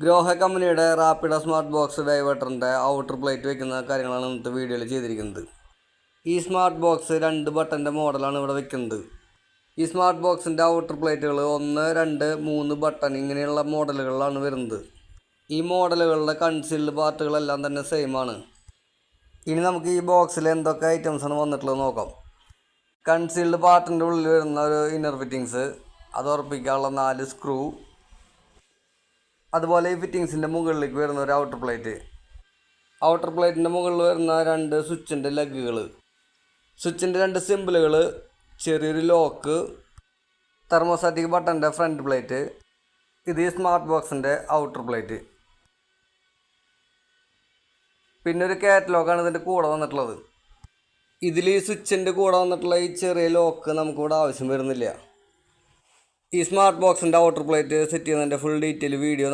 ഗ്രോഹ കമ്പനിയുടെ റാപ്പിഡ smart box ഡൈവേർട്ടറിൻ്റെ outer plate വയ്ക്കുന്ന കാര്യങ്ങളാണ് ഇന്നത്തെ വീഡിയോയിൽ ചെയ്തിരിക്കുന്നത്. ഈ സ്മാർട്ട് ബോക്സ് 2 ബട്ടൻ്റെ മോഡലാണ് ഇവിടെ വെക്കുന്നത്. ഈ സ്മാർട്ട് ബോക്സിൻ്റെ ഔട്ടർ പ്ലേറ്റുകൾ 1, 2, 3 ബട്ടൺ ഇങ്ങനെയുള്ള മോഡലുകളിലാണ് വരുന്നത്. ഈ മോഡലുകളുടെ കൺസീൽഡ് പാർട്ടുകളെല്ലാം തന്നെ സെയിം ആണ്. ഇനി നമുക്ക് ഈ ബോക്സിൽ എന്തൊക്കെ ഐറ്റംസാണ് വന്നിട്ടുള്ളത് നോക്കാം. കൺസീൽഡ് പാർട്ടിൻ്റെ ഉള്ളിൽ വരുന്ന ഒരു ഇന്നർ ഫിറ്റിങ്സ്, അത് ഉറപ്പിക്കാനുള്ള 4 സ്ക്രൂ, അതുപോലെ ഈ ഫിറ്റിങ്സിൻ്റെ മുകളിലേക്ക് വരുന്ന ഒരു ഔട്ടർ പ്ലേറ്റിൻ്റെ മുകളിൽ വരുന്ന 2 സ്വിച്ചിൻ്റെ ലെഗുകൾ, സ്വിച്ചിൻ്റെ 2 സിമ്പിളുകൾ, ചെറിയൊരു ലോക്ക്, തെർമോസ്റ്റാറ്റിക് ബട്ടൻ്റെ ഫ്രണ്ട് പ്ലേറ്റ്. ഇത് ഈ സ്മാർട്ട് ബോക്സിൻ്റെ ഔട്ടർ പ്ലേറ്റ്. പിന്നെ ഒരു കാറ്റലോഗാണ് ഇതിൻ്റെ കൂടെ വന്നിട്ടുള്ളത്. ഇതിൽ ഈ സ്വിച്ചിൻ്റെ കൂടെ വന്നിട്ടുള്ള ഈ ചെറിയ ലോക്ക് നമുക്കിവിടെ ആവശ്യം വരുന്നില്ല. ഈ സ്മാർട്ട് ബോക്സിൻ്റെ ഔട്ടർ പ്ലേറ്റ് സെറ്റ് ചെയ്യുന്നതിൻ്റെ ഫുൾ ഡീറ്റെയിൽ വീഡിയോ